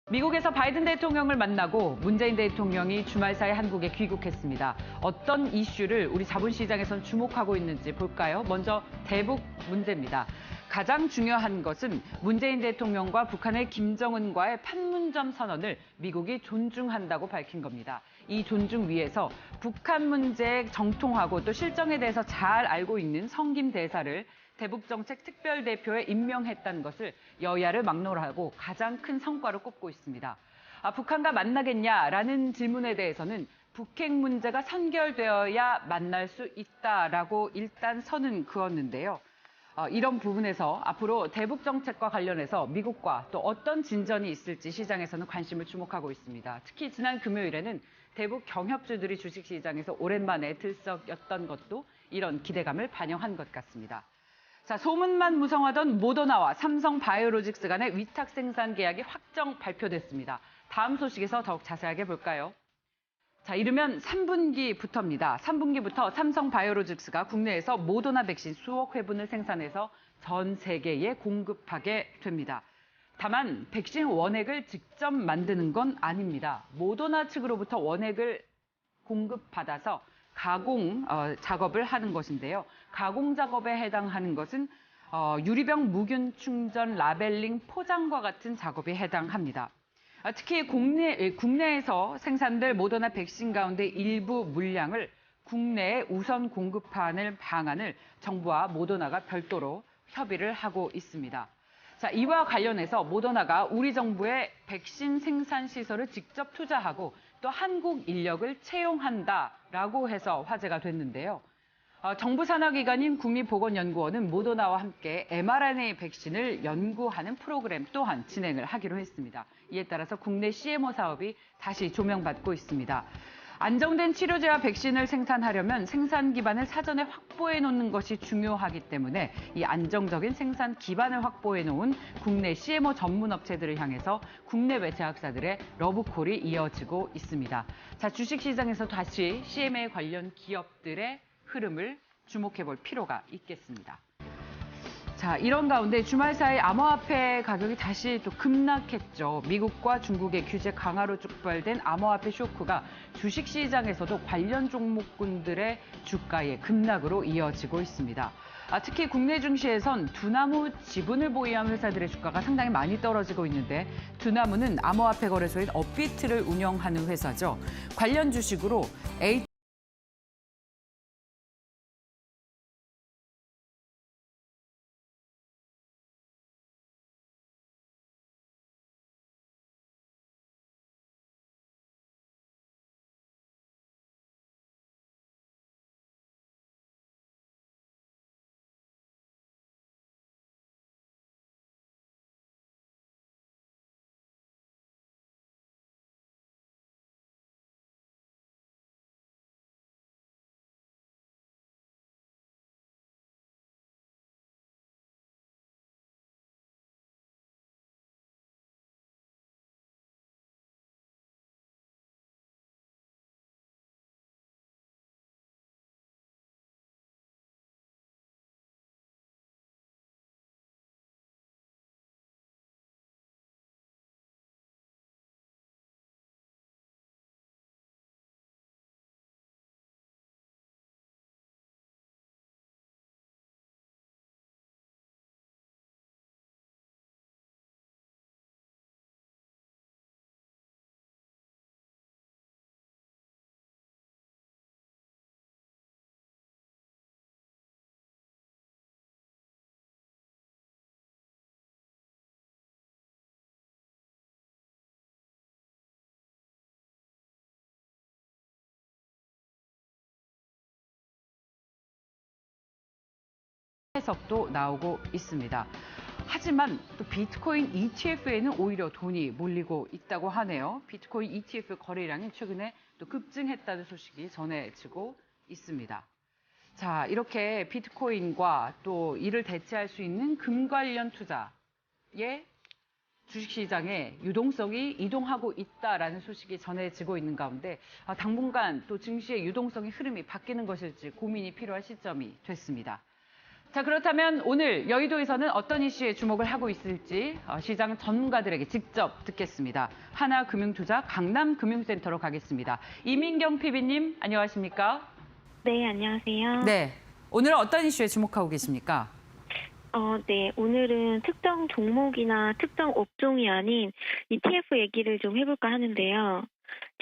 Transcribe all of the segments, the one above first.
미국에서 바이든 대통령을 만나고 문재인 대통령이 주말 사이 한국에 귀국했습니다. 어떤 이슈를 우리 자본시장에선 주목하고 있는지 볼까요? 먼저 대북 문제입니다. 가장 중요한 것은 문재인 대통령과 북한의 김정은과의 판문점 선언을 미국이 존중한다고 밝힌 겁니다. 이 존중 위에서 북한 문제에 정통하고 또 실정에 대해서 잘 알고 있는 성김 대사를 대북정책 특별대표에 임명했다는 것을 여야를 막론하고 가장 큰 성과로 꼽고 있습니다. 북한과 만나겠냐라는 질문에 대해서는 북핵 문제가 선결되어야 만날 수 있다라고 일단 선은 그었는데요. 이런 부분에서 앞으로 대북정책과 관련해서 미국과 또 어떤 진전이 있을지 시장에서는 관심을 주목하고 있습니다. 특히 지난 금요일에는 대북 경협주들이 주식시장에서 오랜만에 들썩였던 것도 이런 기대감을 반영한 것 같습니다. 자, 소문만 무성하던 모더나와 삼성 바이오로직스 간의 위탁 생산 계약이 확정 발표됐습니다. 다음 소식에서 더욱 자세하게 볼까요? 자, 이르면 3분기부터입니다. 3분기부터 삼성 바이오로직스가 국내에서 모더나 백신 수억 회분을 생산해서 전 세계에 공급하게 됩니다. 다만 백신 원액을 직접 만드는 건 아닙니다. 모더나 측으로부터 원액을 공급받아서 가공 작업을 하는 것인데요. 가공 작업에 해당하는 것은 유리병 무균 충전 라벨링 포장과 같은 작업에 해당합니다. 특히 국내에서 생산될 모더나 백신 가운데 일부 물량을 국내에 우선 공급하는 방안을 정부와 모더나가 별도로 협의를 하고 있습니다. 자, 이와 관련해서 모더나가 우리 정부의 백신 생산 시설을 직접 투자하고 또 한국 인력을 채용한다라고 해서 화제가 됐는데요. 정부 산하기관인 국립보건연구원은 모더나와 함께 mRNA 백신을 연구하는 프로그램 또한 진행을 하기로 했습니다. 이에 따라서 국내 CMO 사업이 다시 조명받고 있습니다. 안정된 치료제와 백신을 생산하려면 생산 기반을 사전에 확보해 놓는 것이 중요하기 때문에 이 안정적인 생산 기반을 확보해 놓은 국내 CMO 전문 업체들을 향해서 국내외 제약사들의 러브콜이 이어지고 있습니다. 자, 주식시장에서 다시 CMA 관련 기업들의 흐름을 주목해 볼 필요가 있겠습니다. 자, 이런 가운데 주말 사이 암호화폐 가격이 다시 또 급락했죠. 미국과 중국의 규제 강화로 촉발된 암호화폐 쇼크가 주식시장에서도 관련 종목군들의 주가의 급락으로 이어지고 있습니다. 특히 국내 증시에선 두나무 지분을 보유한 회사들의 주가가 상당히 많이 떨어지고 있는데 두나무는 암호화폐 거래소인 업비트를 운영하는 회사죠. 관련 주식으로 해석도 나오고 있습니다. 하지만 또 비트코인 ETF에는 오히려 돈이 몰리고 있다고 하네요. 비트코인 ETF 거래량이 최근에 또 급증했다는 소식이 전해지고 있습니다. 자, 이렇게 비트코인과 또 이를 대체할 수 있는 금 관련 투자에 주식시장에 유동성이 이동하고 있다라는 소식이 전해지고 있는 가운데 당분간 또 증시의 유동성의 흐름이 바뀌는 것일지 고민이 필요한 시점이 됐습니다. 자, 그렇다면 오늘 여의도에서는 어떤 이슈에 주목을 하고 있을지 시장 전문가들에게 직접 듣겠습니다. 하나금융투자 강남금융센터로 가겠습니다. 이민경 PB님, 안녕하십니까? 네, 안녕하세요. 네, 오늘은 어떤 이슈에 주목하고 계십니까? 네, 오늘은 특정 종목이나 특정 업종이 아닌 ETF 얘기를 좀 해볼까 하는데요.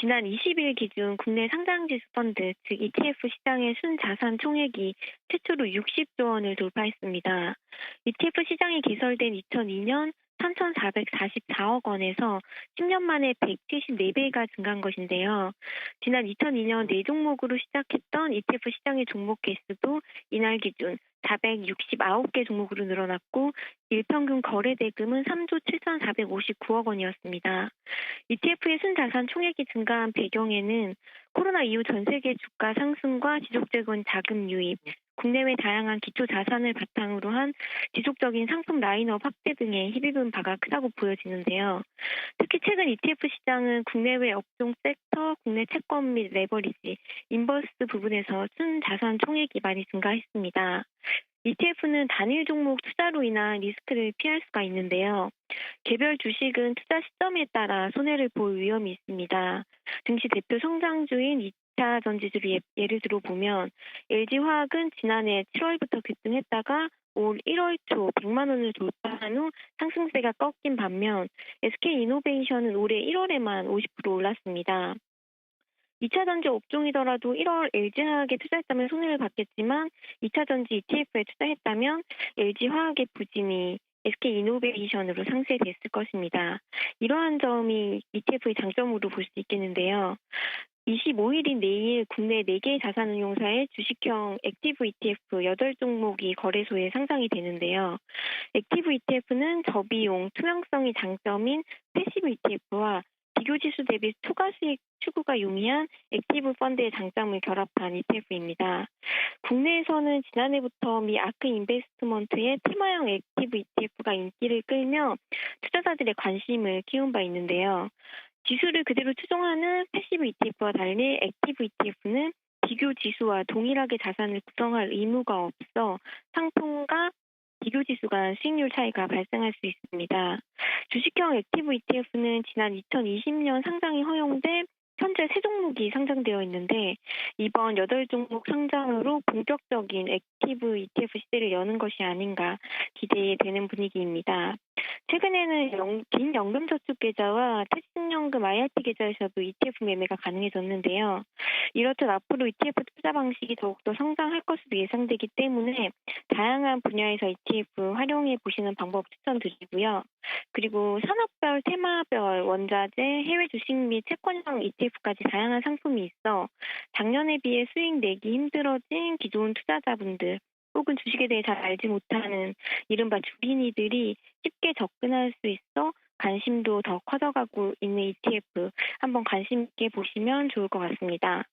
지난 20일 기준 국내 상장지수 펀드, 즉 ETF 시장의 순자산 총액이 최초로 60조 원을 돌파했습니다. ETF 시장이 개설된 2002년 3,444억 원에서 10년 만에 174배가 증가한 것인데요. 지난 2002년 4종목으로 시작했던 ETF 시장의 종목 개수도 이날 기준 469개 종목으로 늘어났고 일평균 거래 대금은 3조 7,459억 원이었습니다. ETF의 순자산 총액이 증가한 배경에는 코로나 이후 전 세계 주가 상승과 지속적인 자금 유입, 국내외 다양한 기초 자산을 바탕으로 한 지속적인 상품 라인업 확대 등에 힘입은 바가 크다고 보여지는데요. 특히 최근 ETF 시장은 국내외 업종 섹터, 국내 채권 및 레버리지, 인버스 부분에서 순자산 총액이 많이 증가했습니다. ETF는 단일 종목 투자로 인한 리스크를 피할 수가 있는데요. 개별 주식은 투자 시점에 따라 손해를 볼 위험이 있습니다. 증시 대표 성장주인 2차 전지주를 예를 들어 보면 LG화학은 지난해 7월부터 급등했다가 올 1월 초 100만 원을 돌파한 후 상승세가 꺾인 반면 SK이노베이션은 올해 1월에만 50% 올랐습니다. 2차 전지 업종이더라도 1월 LG화학에 투자했다면 손해를 봤겠지만 2차 전지 ETF에 투자했다면 LG화학의 부진이 SK이노베이션으로 상쇄됐을 것입니다. 이러한 점이 ETF의 장점으로 볼 수 있겠는데요. 25일인 내일 국내 4개 자산운용사의 주식형 액티브 ETF 8종목이 거래소에 상장이 되는데요. 액티브 ETF는 저비용, 투명성이 장점인 패시브 ETF와 비교지수 대비 투과 수익 추구가 용이한 액티브 펀드의 장점을 결합한 ETF입니다. 국내에서는 지난해부터 미 아크 인베스트먼트의 테마형 액티브 ETF가 인기를 끌며 투자자들의 관심을 키운 바 있는데요. 지수를 그대로 추종하는 패시브 ETF와 달리 액티브 ETF는 비교 지수와 동일하게 자산을 구성할 의무가 없어 상품과 비교 지수 간 수익률 차이가 발생할 수 있습니다. 주식형 액티브 ETF는 지난 2020년 상장이 허용돼 현재 3종목이 상장되어 있는데 이번 8종목 상장으로 본격적인 액티브 ETF 시대를 여는 것이 아닌가 기대되는 분위기입니다. 최근에는 긴 연금저축 계좌와 퇴직연금 IRP 계좌에서도 ETF 매매가 가능해졌는데요. 이렇듯 앞으로 ETF 투자 방식이 더욱더 성장할 것으로 예상되기 때문에 다양한 분야에서 ETF 활용해 보시는 방법 추천드리고요. 그리고 산업별, 테마별, 원자재, 해외 주식 및 채권형 ETF까지 다양한 상품이 있어 작년에 비해 수익 내기 힘들어진 기존 투자자분들 혹은 주식에 대해 잘 알지 못하는 이른바 주린이들이 쉽게 접근할 수 있어 관심도 더 커져가고 있는 ETF 한번 관심 있게 보시면 좋을 것 같습니다.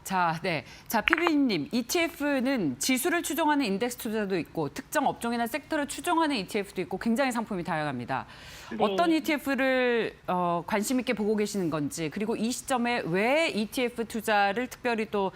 자, 네. 자, PB님, ETF는 지수를 추종하는 인덱스 투자도 있고 특정 업종이나 섹터를 추종하는 ETF도 있고 굉장히 상품이 다양합니다. 네. 어떤 ETF를 관심 있게 보고 계시는 건지 그리고 이 시점에 왜 ETF 투자를 특별히 또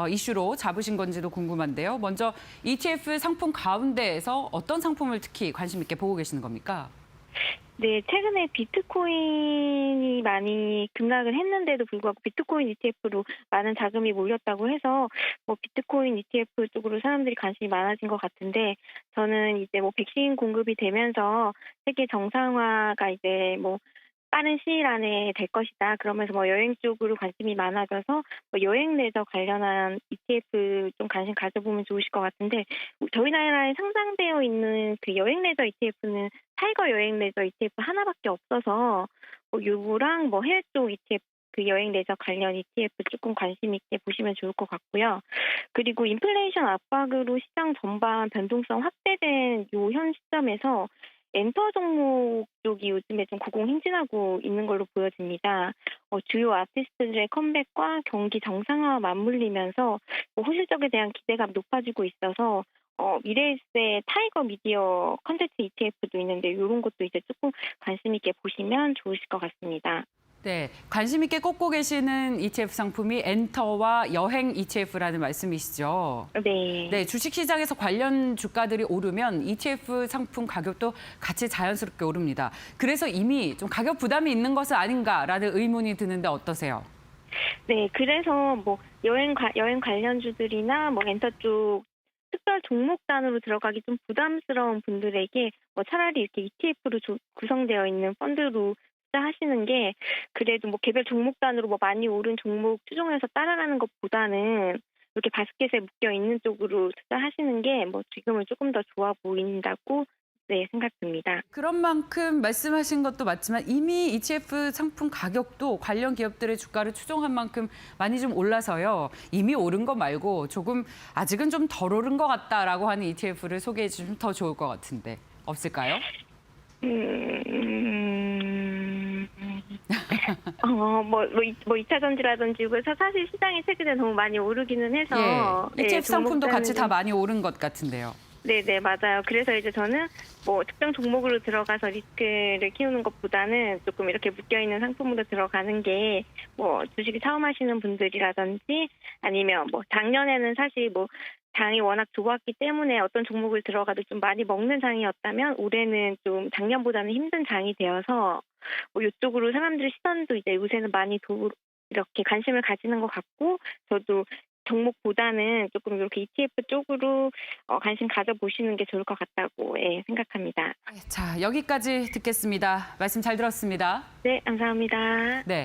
이슈로 잡으신 건지도 궁금한데요. 먼저 ETF 상품 가운데에서 어떤 상품을 특히 관심 있게 보고 계시는 겁니까? 네, 최근에 비트코인이 많이 급락을 했는데도 불구하고 비트코인 ETF로 많은 자금이 몰렸다고 해서 비트코인 ETF 쪽으로 사람들이 관심이 많아진 것 같은데 저는 이제 백신 공급이 되면서 세계 정상화가 이제 빠른 시일 안에 될 것이다. 그러면서 여행 쪽으로 관심이 많아져서 여행 레저 관련한 ETF 좀 관심 가져보면 좋으실 것 같은데 저희 나라에 상장되어 있는 그 여행 레저 ETF는 타이거 여행 레저 ETF 하나밖에 없어서 요거랑 해외 쪽 ETF 그 여행 레저 관련 ETF 조금 관심 있게 보시면 좋을 것 같고요. 그리고 인플레이션 압박으로 시장 전반 변동성 확대된 요 현 시점에서 엔터 종목 쪽이 요즘에 좀 고공행진하고 있는 걸로 보여집니다. 주요 아티스트들의 컴백과 경기 정상화와 맞물리면서 호실적에 대한 기대감이 높아지고 있어서 미래일세 타이거 미디어 컨텐츠 ETF도 있는데 이런 것도 이제 조금 관심 있게 보시면 좋으실 것 같습니다. 네, 관심 있게 꼽고 계시는 ETF 상품이 엔터와 여행 ETF라는 말씀이시죠? 네. 네, 주식시장에서 관련 주가들이 오르면 ETF 상품 가격도 같이 자연스럽게 오릅니다. 그래서 이미 좀 가격 부담이 있는 것은 아닌가라는 의문이 드는데 어떠세요? 네, 그래서 뭐 여행 관련주들이나 뭐 엔터 쪽 특별 종목단으로 들어가기 좀 부담스러운 분들에게 뭐 차라리 이렇게 ETF로 구성되어 있는 펀드로 투자하시는 게 그래도 뭐 개별 종목단으로 뭐 많이 오른 종목 추종해서 따라가는 것보다는 이렇게 바스켓에 묶여 있는 쪽으로 투자하시는 게 뭐 지금은 조금 더 좋아 보인다고 네, 생각됩니다. 그런 만큼 말씀하신 것도 맞지만 이미 ETF 상품 가격도 관련 기업들의 주가를 추종한 만큼 많이 좀 올라서요. 이미 오른 거 말고 조금 아직은 좀 덜 오른 것 같다라고 하는 ETF를 소개해 주시면 더 좋을 것 같은데 없을까요? 뭐 2차 전지라든지 그래서 사실 시장이 최근에 너무 많이 오르기는 해서 예, ETF 상품도 종목단은 같이 다 많이 오른 것 같은데요. 네네, 맞아요. 그래서 이제 저는 뭐 특정 종목으로 들어가서 리스크를 키우는 것보다는 조금 이렇게 묶여있는 상품으로 들어가는 게 뭐 주식을 처음 하시는 분들이라든지 아니면 뭐 작년에는 사실 뭐 장이 워낙 좋았기 때문에 어떤 종목을 들어가도 좀 많이 먹는 장이었다면 올해는 좀 작년보다는 힘든 장이 되어서 뭐 이쪽으로 사람들의 시선도 이제 요새는 많이 이렇게 관심을 가지는 것 같고 저도 종목보다는 조금 이렇게 ETF 쪽으로 관심 가져보시는 게 좋을 것 같다고 생각합니다. 자, 여기까지 듣겠습니다. 말씀 잘 들었습니다. 네, 감사합니다. 네.